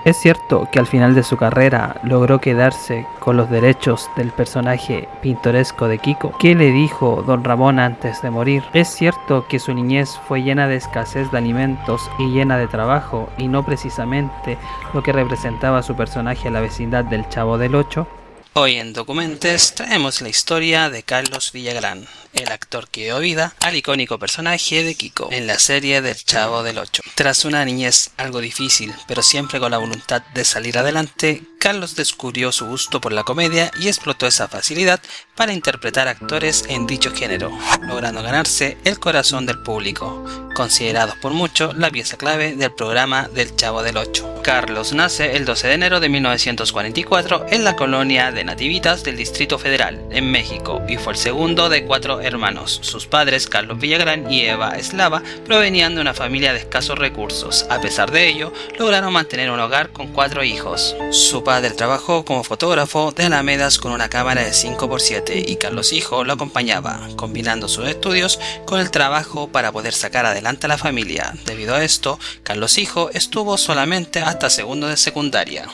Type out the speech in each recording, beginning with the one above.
Es cierto que al final de su carrera logró quedarse con los derechos del personaje pintoresco de Kiko. ¿Qué le dijo don Ramón antes de morir? Es cierto que su niñez fue llena de escasez de alimentos y llena de trabajo, y no precisamente lo que representaba su personaje en la vecindad del Chavo del Ocho. Hoy en Documentes traemos la historia de Carlos Villagrán, el actor que dio vida al icónico personaje de Kiko en la serie del Chavo del Ocho. Tras una niñez algo difícil, pero siempre con la voluntad de salir adelante, Carlos descubrió su gusto por la comedia y explotó esa facilidad para interpretar actores en dicho género, logrando ganarse el corazón del público, considerados por muchos la pieza clave del programa del Chavo del Ocho. Carlos nace el 12 de enero de 1944 en la colonia de Nativitas del Distrito Federal, en México, y fue el segundo de 4 hermanos. Sus padres, Carlos Villagrán y Eva Eslava, provenían de una familia de escasos recursos. A pesar de ello, lograron mantener un hogar con 4 hijos. Su padre trabajó como fotógrafo de Alamedas con una cámara de 5x7 y Carlos hijo lo acompañaba, combinando sus estudios con el trabajo para poder sacar adelante a la familia. Debido a esto, Carlos hijo estuvo solamente hasta segundo de secundaria.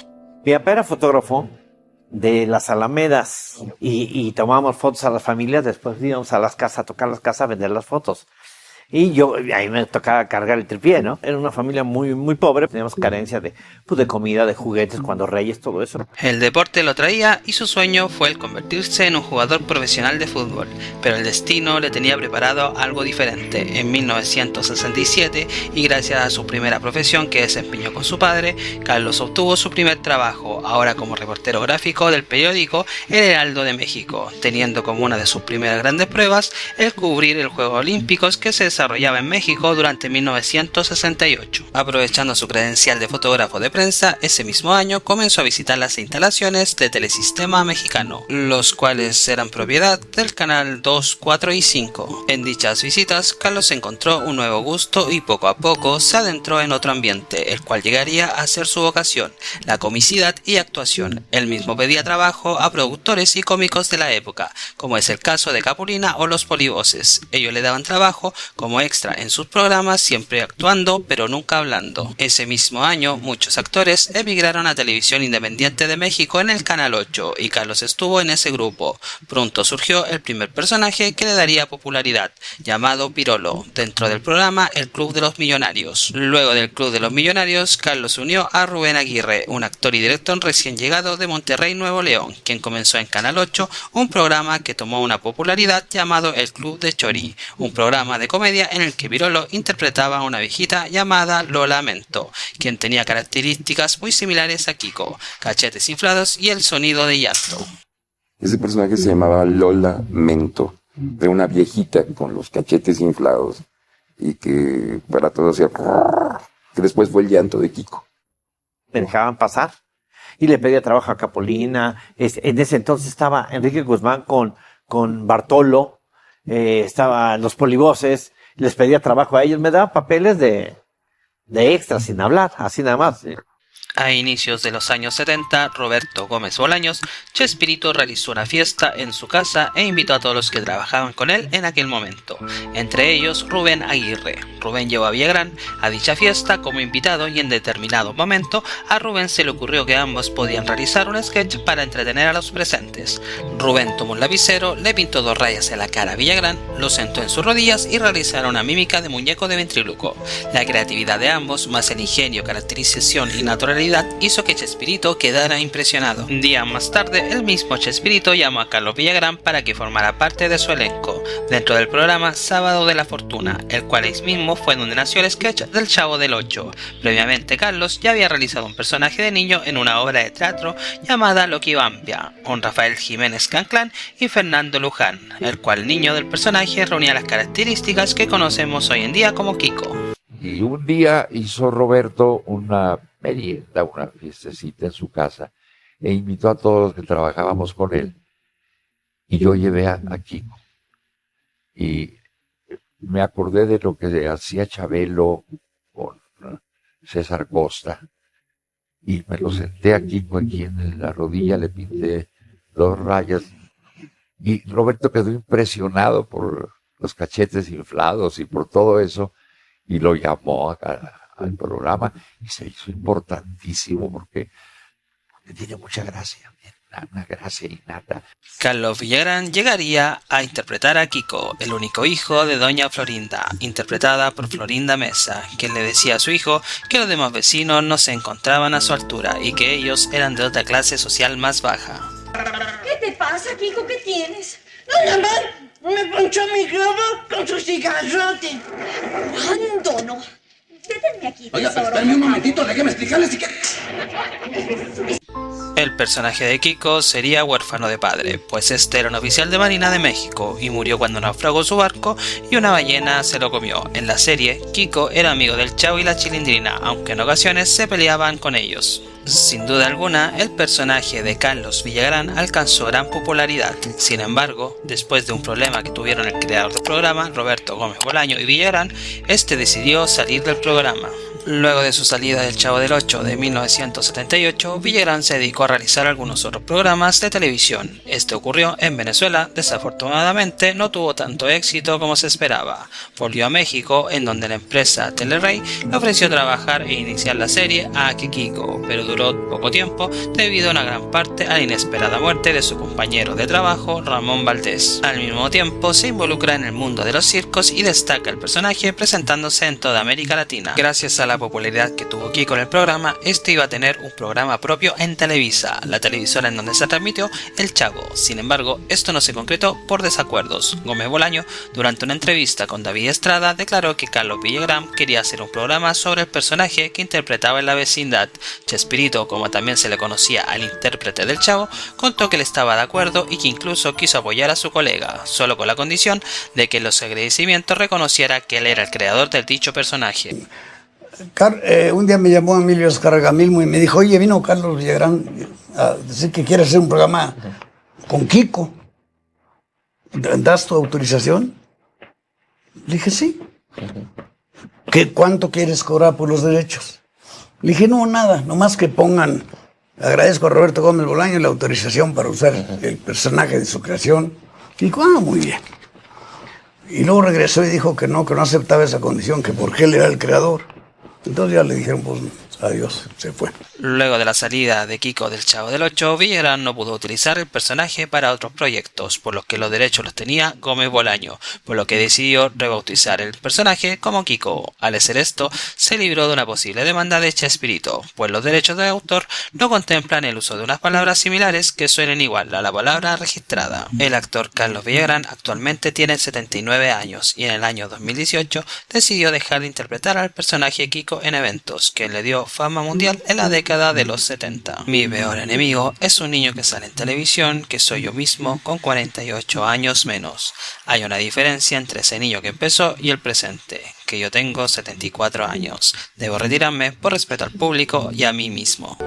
Mi papá era fotógrafo de las Alamedas y tomábamos fotos a las familias, después íbamos a las casas, a tocar las casas, a vender las fotos. Y ahí me tocaba cargar el tripié, ¿no? Era una familia muy, muy pobre, teníamos carencia de comida, de juguetes, cuando reyes, todo eso. El deporte lo traía y su sueño fue el convertirse en un jugador profesional de fútbol, pero el destino le tenía preparado algo diferente. En 1967, y gracias a su primera profesión que desempeñó con su padre, Carlos obtuvo su primer trabajo, ahora como reportero gráfico del periódico El Heraldo de México, teniendo como una de sus primeras grandes pruebas el cubrir el Juegos Olímpicos que se desarrollaba en México durante 1968. Aprovechando su credencial de fotógrafo de prensa, ese mismo año comenzó a visitar las instalaciones de Telesistema Mexicano, los cuales eran propiedad del canal 2, 4 y 5. En dichas visitas, Carlos encontró un nuevo gusto y poco a poco se adentró en otro ambiente, el cual llegaría a ser su vocación, la comicidad y actuación. Él mismo pedía trabajo a productores y cómicos de la época, como es el caso de Capulina o Los Polivoces. Ellos le daban trabajo como extra en sus programas, siempre actuando pero nunca hablando. Ese mismo año muchos actores emigraron a Televisión Independiente de México en el Canal 8 y Carlos estuvo en ese grupo. Pronto surgió el primer personaje que le daría popularidad, llamado Pirolo, dentro del programa El Club de los Millonarios. Luego del Club de los Millonarios, Carlos se unió a Rubén Aguirre, un actor y director recién llegado de Monterrey, Nuevo León, quien comenzó en Canal 8 un programa que tomó una popularidad llamado El Club de Chori, un programa de comedia en el que Pirolo interpretaba a una viejita llamada Lola Mento, quien tenía características muy similares a Kiko, cachetes inflados y el sonido de llanto. Ese personaje se llamaba Lola Mento, de una viejita con los cachetes inflados y que para todos hacía que después fue el llanto de Kiko. Me dejaban pasar y le pedía trabajo a Capulina. En ese entonces estaba Enrique Guzmán con Bartolo, estaban Los Polivoces. Les pedía trabajo a ellos, me daban papeles de extra sin hablar, así nada más. A inicios de los años 70, Roberto Gómez Bolaños, Chespirito, realizó una fiesta en su casa e invitó a todos los que trabajaban con él en aquel momento, entre ellos Rubén Aguirre. Rubén llevó a Villagrán a dicha fiesta como invitado y en determinado momento a Rubén se le ocurrió que ambos podían realizar un sketch para entretener a los presentes. Rubén tomó un lapicero, le pintó 2 rayas en la cara a Villagrán, lo sentó en sus rodillas y realizaron una mímica de muñeco de ventríloco. La creatividad de ambos, más el ingenio, caracterización y naturalidad hizo que Chespirito quedara impresionado. Días más tarde, el mismo Chespirito llamó a Carlos Villagrán para que formara parte de su elenco, dentro del programa Sábado de la Fortuna, el cual es mismo fue donde nació el sketch del Chavo del Ocho. Previamente, Carlos ya había realizado un personaje de niño en una obra de teatro llamada Loqui Bambia, con Rafael Jiménez Canclán y Fernando Luján, el cual el niño del personaje reunía las características que conocemos hoy en día como Kiko. Y un día hizo Roberto una merienda, una fiestecita en su casa, e invitó a todos los que trabajábamos con él. Y yo llevé a Kiko. Y me acordé de lo que hacía Chabelo con César Costa. Y me lo senté a Kiko aquí en la rodilla, le pinté 2 rayas. Y Roberto quedó impresionado por los cachetes inflados y por todo eso. Y lo llamó al programa y se hizo importantísimo porque tiene mucha gracia, una gracia innata. Carlos Villagrán llegaría a interpretar a Kiko, el único hijo de doña Florinda, interpretada por Florinda Mesa, quien le decía a su hijo que los demás vecinos no se encontraban a su altura y que ellos eran de otra clase social más baja. ¿Qué te pasa, Kiko? ¿Qué tienes? No, mamá, me ponchó mi globo con su cigarrote. ¿Cuándo no? Déjenme aquí, Oiga, pero tesoro. espérame un momentito, déjeme explicarle si que... El personaje de Kiko sería huérfano de padre, pues este era un oficial de Marina de México y murió cuando naufragó su barco y una ballena se lo comió. En la serie, Kiko era amigo del Chavo y la Chilindrina, aunque en ocasiones se peleaban con ellos. Sin duda alguna, el personaje de Carlos Villagrán alcanzó gran popularidad. Sin embargo, después de un problema que tuvieron el creador del programa, Roberto Gómez Bolaño y Villagrán, este decidió salir del programa. Luego de su salida del Chavo del Ocho de 1978, Villagrán se dedicó a realizar algunos otros programas de televisión. Este ocurrió en Venezuela, desafortunadamente no tuvo tanto éxito como se esperaba. Volvió a México, en donde la empresa Telerey le ofreció trabajar e iniciar la serie a Kiko, pero duró poco tiempo debido a una gran parte a la inesperada muerte de su compañero de trabajo, Ramón Valdés. Al mismo tiempo, se involucra en el mundo de los circos y destaca el personaje presentándose en toda América Latina. Gracias a la popularidad que tuvo Kiko en el programa, este iba a tener un programa propio en Televisa, la televisora en donde se transmitió El Chavo. Sin embargo, esto no se concretó por desacuerdos. Gómez Bolaño, durante una entrevista con David Estrada, declaró que Carlos Villagrán quería hacer un programa sobre el personaje que interpretaba en la vecindad. Chespirito, como también se le conocía al intérprete del Chavo, contó que él estaba de acuerdo y que incluso quiso apoyar a su colega, solo con la condición de que en los agradecimientos reconociera que él era el creador del dicho personaje. Un día me llamó Emilio Escargamilmo y me dijo, oye, vino Carlos Villagrán a decir que quiere hacer un programa con Kiko. ¿Das tu autorización? Le dije, sí. ¿Cuánto quieres cobrar por los derechos? Le dije, no, nada, nomás que pongan, agradezco a Roberto Gómez Bolaño la autorización para usar el personaje de su creación. Y dijo, muy bien. Y luego regresó y dijo que no aceptaba esa condición, que porque él era el creador. Entonces ya le dijeron, pues adiós, se fue. Luego de la salida de Kiko del Chavo del Ocho, Villagrán no pudo utilizar el personaje para otros proyectos, por los que los derechos los tenía Gómez Bolaño, por lo que decidió rebautizar el personaje como Kiko. Al hacer esto, se libró de una posible demanda de Chespirito, pues los derechos de autor no contemplan el uso de unas palabras similares que suenen igual a la palabra registrada. El actor Carlos Villagrán actualmente tiene 79 años y en el año 2018 decidió dejar de interpretar al personaje Kiko en eventos, que le dio fama mundial en la década de los 70. Mi peor enemigo es un niño que sale en televisión, que soy yo mismo con 48 años menos. Hay una diferencia entre ese niño que empezó y el presente, que yo tengo 74 años. Debo retirarme por respeto al público y a mí mismo.